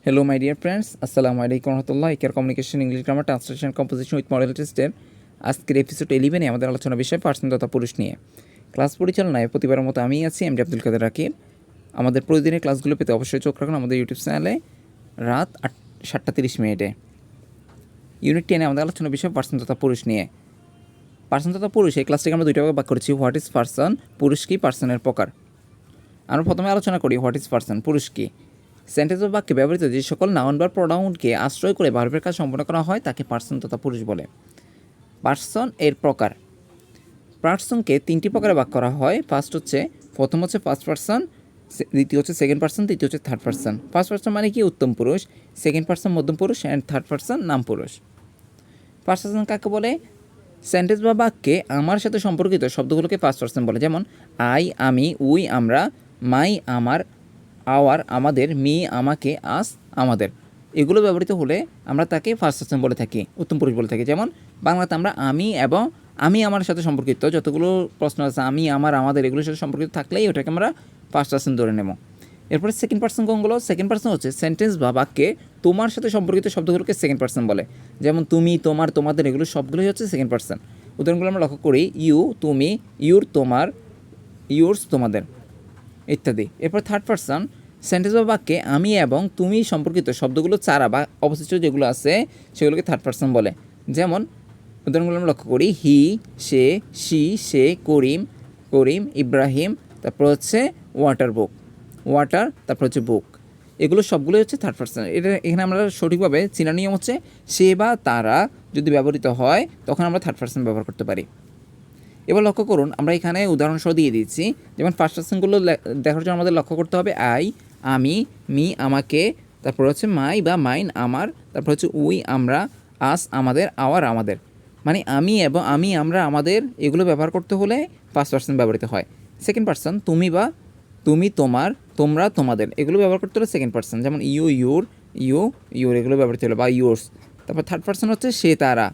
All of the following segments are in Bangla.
Hello, my dear friends. Assalamu alaikum warahmatullahi Care Communication English Grammar Translation Composition with Model Tester আজকের এপিসোড 11 আমাদের আলোচনা বিষয় পার্সন তথা পুরুষ নিয়ে। ক্লাস পরিচালনায় প্রতিবারের মতো আমি আছি এমডি আব্দুল কাদের রাকিব। আমাদের প্রতিদিনের ক্লাসগুলো পেতে অবশ্যই চোখ রাখুন আমাদের ইউটিউব চ্যানেলে রাত 7:30 ইউনিট 10 আমাদের আলোচনা বিষয় পার্সন তথা পুরুষ নিয়ে। পার্সন তথা পুরুষ এই ক্লাসটিকে আমরা দুইটা ভাগে ভাগ করেছি, হোয়াট ইজ পার্সন, পুরুষ কি, পার্সনের প্রকার। আমরা প্রথমে আলোচনা করি হোয়াট ইজ পার্সন, পুরুষ কি। সেন্টেন্স বা বাক্যে ব্যবহৃত যে সকল নাউন বা প্রোনাউনকে আশ্রয় করে ভার্বের কাজ সম্পন্ন করা হয় তাকে পার্সন তথা পুরুষ বলে। পার্সন এর প্রকার। পার্সনকে 3টি প্রকারে ভাগ করা হয়। প্রথম হচ্ছে ফার্স্ট পার্সন, দ্বিতীয় হচ্ছে সেকেন্ড পার্সন, তৃতীয় হচ্ছে থার্ড পার্সন। ফার্স্ট পার্সন মানে কি? উত্তম পুরুষ। সেকেন্ড পার্সন মধ্যম পুরুষ, অ্যান্ড থার্ড পার্সন নাম পুরুষ। ফার্স্ট পার্সন কাকে বলে? সেন্টেন্স বা বাক্যে আমার সাথে সম্পর্কিত শব্দগুলোকে ফার্স্ট পার্সন বলে। যেমন আই আমি, উই আমরা, মাই আমার, আওয়ার আমাদের, মি আমাকে, আস আমাদের। এগুলো ব্যবহৃত হলে আমরা তাকে ফার্স্ট পার্সন বলে থাকি, উত্তম পুরুষ বলে থাকি। যেমন বাংলাতে আমরা আমি এবং আমি আমার সাথে সম্পর্কিত যতগুলো প্রশ্ন আছে আমি আমার আমাদের এগুলোর সাথে সম্পর্কিত থাকলেই ওটাকে আমরা ফার্স্ট পার্সন ধরে নেব। এরপরে সেকেন্ড পার্সন কোনগুলো? সেকেন্ড পার্সন হচ্ছে সেন্টেন্স বা বাক্যে তোমার সাথে সম্পর্কিত শব্দগুলোকে সেকেন্ড পার্সন বলে। যেমন তুমি, তোমার, তোমাদের এগুলো সবগুলোই হচ্ছে সেকেন্ড পার্সন। উদাহরণগুলো আমরা লক্ষ্য করি, ইউ তুমি, ইউর তোমার, ইউরস তোমাদের ইত্যাদি। এরপর থার্ড পার্সন সেন্টেন্স বা বাক্যে আমি এবং তুমি সম্পর্কিত শব্দগুলো ছাড়া বা অবশিষ্ট যেগুলো আছে সেগুলোকে থার্ড পার্সন বলে। যেমন উদাহরণগুলো আমরা লক্ষ্য করি, হি সে, শি সে, করিম করিম, ইব্রাহিম, তারপর হচ্ছে ওয়াটার বুক ওয়াটার, তারপর হচ্ছে বুক। এগুলো সবগুলোই হচ্ছে থার্ড পার্সন। এখানে আমরা সঠিকভাবে চেনার নিয়ম হচ্ছে সে বা তারা যদি ব্যবহৃত হয় তখন আমরা থার্ড পার্সন ব্যবহার করতে পারি। এবার লক্ষ্য করুন, আমরা এখানে উদাহরণসহ দিয়ে দিচ্ছি। যেমন ফার্স্ট পার্সনগুলো দেখার জন্য আমাদের লক্ষ্য করতে হবে আই আমি, মি আমাকে, তারপর হচ্ছে মাই বা মাইন আমার, তারপর হচ্ছে উই আমরা, আস আমাদের, আওয়ার আমাদের। মানে আমি এবং আমি আমরা আমাদের এগুলো ব্যবহার করতে হলে ফার্স্ট পার্সন ব্যবহৃত হয়। সেকেন্ড পার্সন তুমি বা তুমি তোমার, তোমরা তোমাদের এগুলো ব্যবহার করতে হলে সেকেন্ড পার্সন। যেমন ইউ ইউর, ইউর এগুলো ব্যবহৃত হলো বা ইউর্স। তারপর থার্ড পার্সন হচ্ছে সে তারা।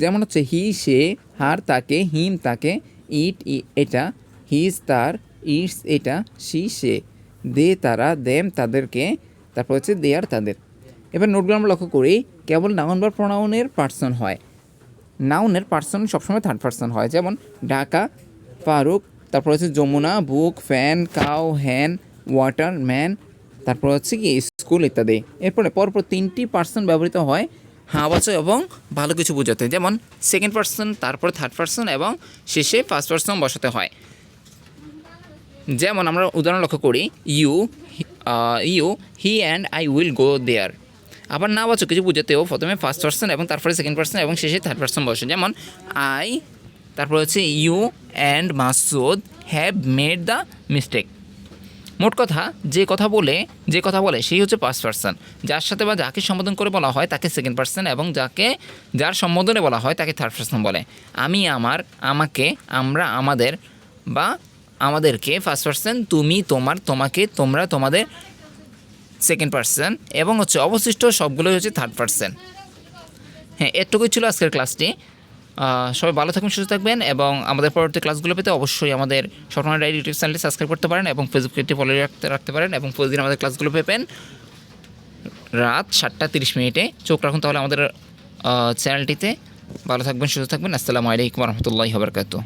যেমন হচ্ছে হি সে, হার তাকে, হিম তাকে, ইট এটা, হিজ তার, ইটস এটা, সি সে, দে তারা, দেম তাদেরকে, তারপর হচ্ছে দে আর তাদের। এবার নোটগুলো আমরা লক্ষ্য করি, কেবল নাউন বা প্রোনাউনের পার্সন হয়। নাউনের পার্সন সবসময় থার্ড পার্সন হয়। যেমন ঢাকা ফারুক, তারপর হচ্ছে যমুনা, বুক, ফ্যান, কাউ, হ্যান, ওয়াটার, ম্যান, তারপর হচ্ছে কি স্কুল ইত্যাদি। এরপরে পরপর 3টি পার্সন ব্যবহৃত হয় হাওয়াচক এবং ভালো কিছু বোঝাতে। যেমন সেকেন্ড পার্সন, তারপরে থার্ড পার্সন এবং শেষে ফার্স্ট পার্সন বসাতে হয়। যেমন আমরা উদাহরণ লক্ষ্য করি, you he and I will go there. আবার নাবাচক কিছু বোঝাতেও প্রথমে ফার্স্ট পার্সন এবং তারপরে সেকেন্ড পার্সন এবং শেষে থার্ড পার্সন বসে। যেমন আই, তারপর হচ্ছে you and Masud have made the mistake. মোট কথা যে কথা বলে সেই হচ্ছে ফার্স্ট পার্সন। যার সাথে বা যাকে সম্বোধন করে বলা হয় তাকে সেকেন্ড পার্সন এবং যার সম্বোধনে বলা হয় তাকে থার্ড পার্সন বলে। আমি আমার, আমাকে, আমরা আমাদের বা আমাদেরকে ফার্স্ট পার্সন, তুমি তোমার, তোমাকে, তোমরা তোমাদের সেকেন্ড পার্সন এবং হচ্ছে অবশিষ্ট সবগুলোই হচ্ছে থার্ড পার্সন। হ্যাঁ, এটুকুই ছিল আজকের ক্লাসটি। সবাই ভালো থাকবেন, সুস্থ থাকবেন এবং আমাদের পরবর্তী ক্লাসগুলো পেতে অবশ্যই আমাদের স্বপ্ন ডায়েরি ইউটিউব চ্যানেলটি সাবস্ক্রাইব করতে পারেন এবং ফেসবুক পেজটি ফলো রাখতে পারেন এবং প্রতিদিন আমাদের ক্লাসগুলো পেবেন রাত 7:30। চোখ রাখুন তাহলে আমাদের চ্যানেলটিতে। ভালো থাকবেন, সুস্থ থাকবেন। আসসালামু আলাইকুম ওয়া রাহমাতুল্লাহি ওয়া বারাকাতুহু।